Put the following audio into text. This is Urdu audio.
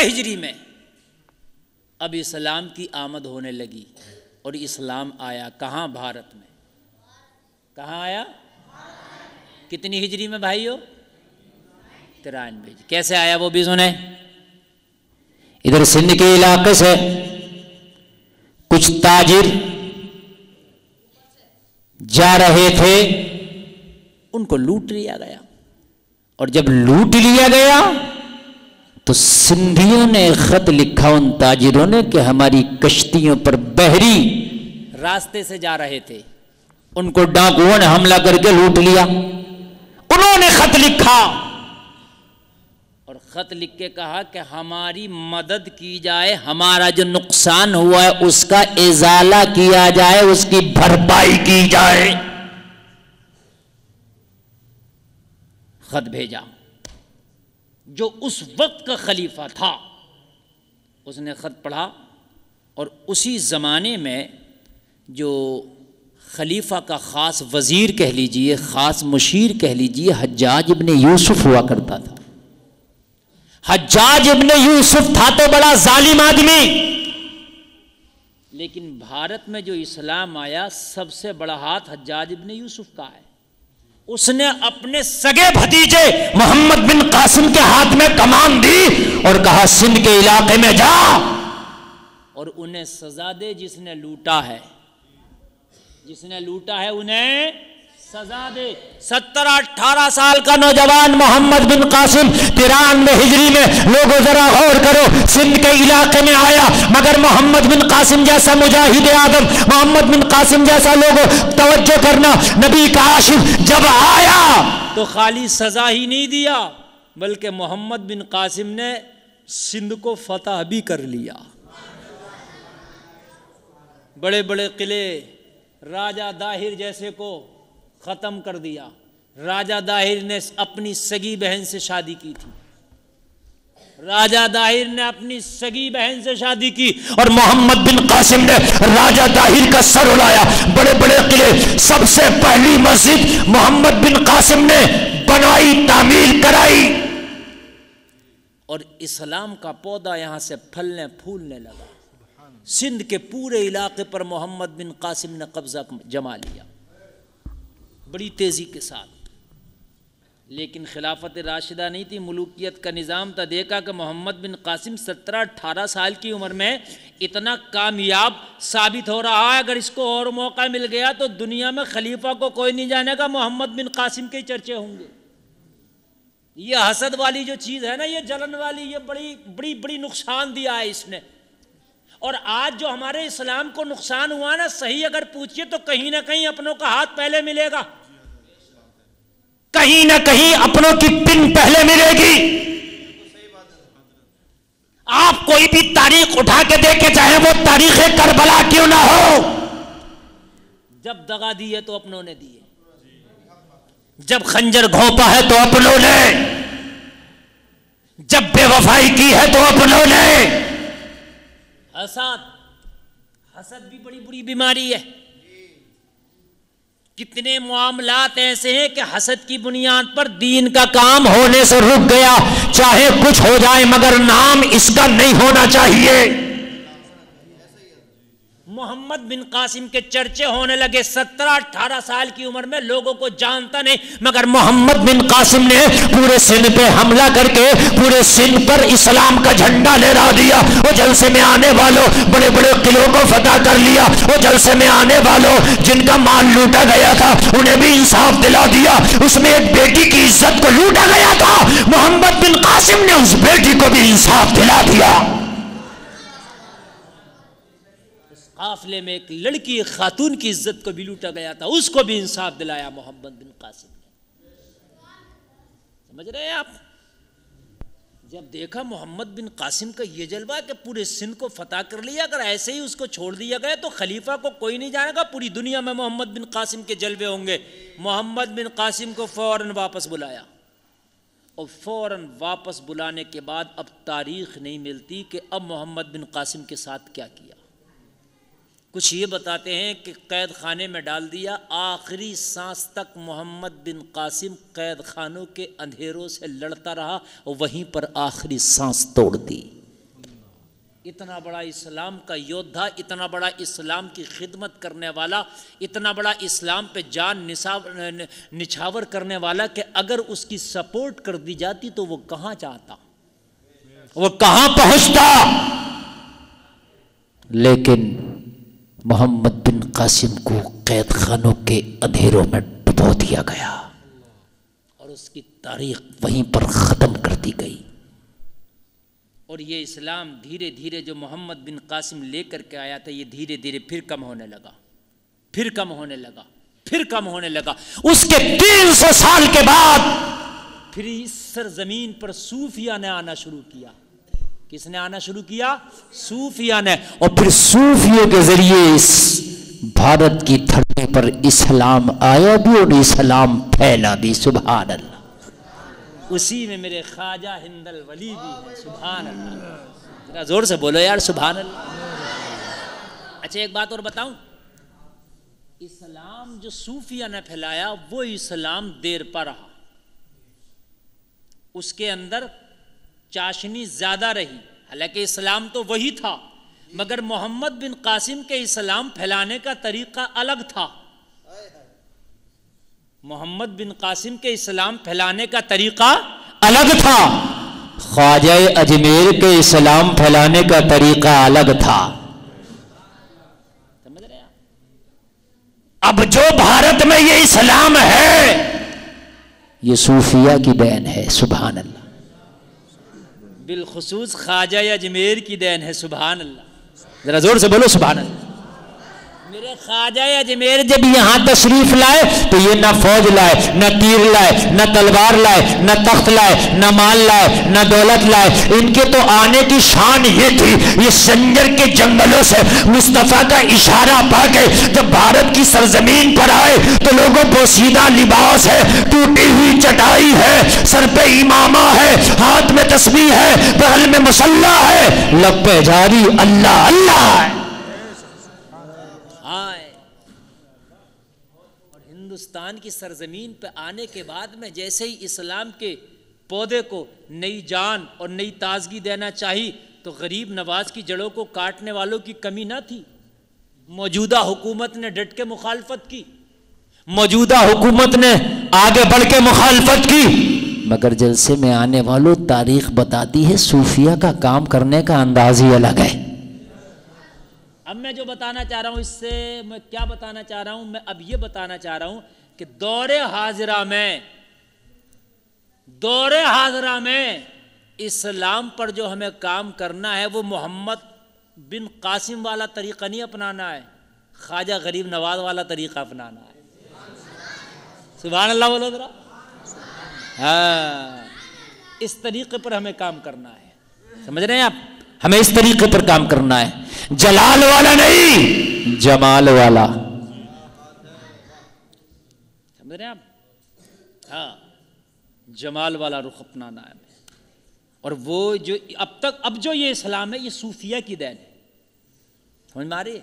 ہجری میں اب اسلام کی آمد ہونے لگی اور اسلام آیا کہاں؟ بھارت میں۔ کہاں آیا؟ کتنی ہجری میں بھائیو؟ 93۔ کیسے آیا وہ بھی سنیں۔ ادھر سندھ کے علاقے سے کچھ تاجر جا رہے تھے، ان کو لوٹ لیا گیا، اور جب لوٹ لیا گیا تو سندھیوں نے خط لکھا ان تاجروں نے کہ ہماری کشتیوں پر بحری راستے سے جا رہے تھے، ان کو ڈاکوؤں نے حملہ کر کے لوٹ لیا۔ انہوں نے خط لکھا اور خط لکھ کے کہا کہ ہماری مدد کی جائے، ہمارا جو نقصان ہوا ہے اس کا ازالہ کیا جائے، اس کی بھرپائی کی جائے۔ خط بھیجا۔ جو اس وقت کا خلیفہ تھا اس نے خط پڑھا، اور اسی زمانے میں جو خلیفہ کا خاص وزیر کہہ لیجئے، خاص مشیر کہہ لیجئے، حجاج ابن یوسف ہوا کرتا تھا۔ حجاج ابن یوسف تھا تو بڑا ظالم آدمی، لیکن بھارت میں جو اسلام آیا سب سے بڑا ہاتھ حجاج ابن یوسف کا ہے۔ اس نے اپنے سگے بھتیجے محمد بن قاسم کے ہاتھ میں کمان دی اور کہا سندھ کے علاقے میں جا اور انہیں سزا دے جس نے لوٹا ہے، جس نے لوٹا ہے انہیں سزا دے۔ 17-18 سال کا نوجوان محمد بن قاسم 93 ہجری میں، لوگوں ذرا غور کرو، سندھ کے علاقے میں آیا، مگر محمد بن قاسم جیسا مجاہد اعظم، محمد بن قاسم جیسا، لوگوں توجہ کرنا، نبی کا عاشق جب آیا تو خالی سزا ہی نہیں دیا بلکہ محمد بن قاسم نے سندھ کو فتح بھی کر لیا۔ بڑے بڑے قلعے، راجہ داہر جیسے کو ختم کر دیا۔ راجہ داہر نے اپنی سگی بہن سے شادی کی تھی، راجہ داہر نے اپنی سگی بہن سے شادی کی، اور محمد بن قاسم نے راجہ داہر کا سر اڑایا۔ بڑے بڑے قلعے، سب سے پہلی مسجد محمد بن قاسم نے بنائی، تعمیر کرائی، اور اسلام کا پودا یہاں سے پھلنے پھولنے لگا۔ سندھ کے پورے علاقے پر محمد بن قاسم نے قبضہ جما لیا بڑی تیزی کے ساتھ، لیکن خلافت راشدہ نہیں تھی، ملوکیت کا نظام تھا۔ دیکھا کہ محمد بن قاسم 17-18 سال کی عمر میں اتنا کامیاب ثابت ہو رہا ہے، اگر اس کو اور موقع مل گیا تو دنیا میں خلیفہ کو کوئی نہیں جانے گا، محمد بن قاسم کے چرچے ہوں گے۔ یہ حسد والی جو چیز ہے نا، یہ جلن والی، یہ بڑی نقصان دیا ہے اس نے۔ اور آج جو ہمارے اسلام کو نقصان ہوا نا، صحیح اگر پوچھئے تو کہیں نہ کہیں اپنوں کا ہاتھ پہلے ملے گا، کہیں نہ کہیں اپنوں کی پن پہلے ملے گی۔ آپ کوئی بھی تاریخ اٹھا کے دیکھیں، چاہے وہ تاریخ کربلا کیوں نہ ہو، جب دغا دی ہے تو اپنوں نے دی ہے، جب خنجر گھونپا ہے تو اپنوں نے، جب بے وفائی کی ہے تو اپنوں نے۔ حسد بھی بڑی بری بیماری ہے۔ کتنے معاملات ایسے ہیں کہ حسد کی بنیاد پر دین کا کام ہونے سے رک گیا، چاہے کچھ ہو جائے مگر نام اس کا نہیں ہونا چاہیے۔ محمد بن قاسم کے چرچے ہونے لگے 17-18 سال کی عمر میں، لوگوں کو جانتا نہیں، مگر محمد بن قاسم نے پورے سندھ پہ حملہ کر کے پورے سندھ پر اسلام کا جھنڈا لہرا دیا۔ وہ جلسے میں آنے والوں بڑے بڑے قلعوں کو فتح کر لیا، وہ جلسے میں آنے والوں جن کا مال لوٹا گیا تھا انہیں بھی انصاف دلا دیا۔ اس میں ایک بیٹی کی عزت کو لوٹا گیا تھا، محمد بن قاسم نے اس بیٹی کو بھی انصاف دلا دیا۔ قافلے میں ایک لڑکی، ایک خاتون کی عزت کو بھی لوٹا گیا تھا، اس کو بھی انصاف دلایا محمد بن قاسم نے۔ سمجھ رہے ہیں آپ؟ جب دیکھا محمد بن قاسم کا یہ جلوہ کہ پورے سندھ کو فتح کر لیا، اگر ایسے ہی اس کو چھوڑ دیا گیا تو خلیفہ کو کوئی نہیں جانے گا، پوری دنیا میں محمد بن قاسم کے جلوے ہوں گے۔ محمد بن قاسم کو فوراً واپس بلایا، اور فوراً واپس بلانے کے بعد اب تاریخ نہیں ملتی کہ اب محمد بن قاسم کے ساتھ کیا کیا۔ کچھ یہ بتاتے ہیں کہ قید خانے میں ڈال دیا، آخری سانس تک محمد بن قاسم قید خانوں کے اندھیروں سے لڑتا رہا اور وہیں پر آخری سانس توڑ دی۔ اتنا بڑا اسلام کا یودھا، اتنا بڑا اسلام کی خدمت کرنے والا، اتنا بڑا اسلام پہ جان نچھاور کرنے والا کہ اگر اس کی سپورٹ کر دی جاتی تو وہ کہاں چاہتا، وہ کہاں پہنچتا. لیکن محمد بن قاسم کو قید خانوں کے اندھیروں میں ڈبو دیا گیا اور اس کی تاریخ وہیں پر ختم کر دی گئی. اور یہ اسلام دھیرے دھیرے جو محمد بن قاسم لے کر کے آیا تھا، یہ دھیرے دھیرے پھر کم ہونے لگا، پھر کم ہونے لگا، پھر کم ہونے لگا. اس کے 300 سال کے بعد پھر اس سرزمین پر صوفیہ نے آنا شروع کیا. کس نے آنا شروع کیا؟ صوفیہ نے. اور پھر صوفیوں کے ذریعے اس بھارت کی دھرتی پر اسلام آیا بھی اور اسلام پھیلا بھی. سبحان اللہ. اسی میں میرے خواجہ ہند الولی بھی ہے. سبحان اللہ. ذرا زور سے بولو یار سبحان اللہ. اچھا ایک بات اور بتاؤں، اسلام جو صوفیہ نے پھیلایا وہ اسلام دیر پا رہا، اس کے اندر چاشنی زیادہ رہی. حالانکہ اسلام تو وہی تھا، مگر محمد بن قاسم کے اسلام پھیلانے کا طریقہ الگ تھا. محمد بن قاسم کے اسلام پھیلانے کا طریقہ الگ تھا، خواجہ اجمیر کے اسلام پھیلانے کا طریقہ الگ تھا. سمجھ رہے آپ؟ اب جو بھارت میں یہ اسلام ہے یہ صوفیہ کی دین ہے. سبحان اللہ. بالخصوص خواجہ اجمیر کی دین ہے. سبحان اللہ. ذرا زور سے بولو سبحان اللہ. میرے خواجہ اجمیر جب یہاں تشریف لائے تو یہ نہ فوج لائے، نہ تیر لائے، نہ تلوار لائے، نہ تخت لائے، نہ مال لائے، نہ دولت لائے. ان کے تو آنے کی شان یہ تھی، یہ سنجر کے جنگلوں سے مصطفیٰ کا اشارہ پا کے جب بھارت کی سرزمین پر آئے تو لوگوں پوشیدہ لباس ہے، ٹوٹی ہوئی چٹائی ہے، سر پہ امامہ ہے، ہاتھ میں تسبیح ہے، بغل میں مسلح ہے، لب پہ جاری اللہ اللہ ہے. اور ہندوستان کی سرزمین پہ آنے کے بعد میں جیسے ہی اسلام کے پودے کو نئی جان اور نئی تازگی دینا چاہی تو غریب نواز کی جڑوں کو کاٹنے والوں کی کمی نہ تھی. موجودہ حکومت نے ڈٹ کے مخالفت کی، موجودہ حکومت نے آگے بڑھ کے مخالفت کی. مگر جلسے میں آنے والوں تاریخ بتاتی ہے صوفیہ کا کام کرنے کا انداز ہی الگ ہے. اب میں جو بتانا چاہ رہا ہوں، اس سے میں کیا بتانا چاہ رہا ہوں؟ میں اب یہ بتانا چاہ رہا ہوں کہ دور حاضرہ میں اسلام پر جو ہمیں کام کرنا ہے وہ محمد بن قاسم والا طریقہ نہیں اپنانا ہے، خواجہ غریب نواز والا طریقہ اپنانا ہے. سبحان اللہ بولو ذرا. ہاں، اس طریقے پر ہمیں کام کرنا ہے. سمجھ رہے ہیں آپ؟ ہمیں اس طریقے پر کام کرنا ہے، جلال والا نہیں، جمال والا. سمجھ رہے ہیں آپ؟ ہاں، جمال والا رخ اپنانا ہے. اور وہ جو اب جو یہ اسلام ہے یہ صوفیہ کی دین ہے. سمجھ میں آ رہی ہے؟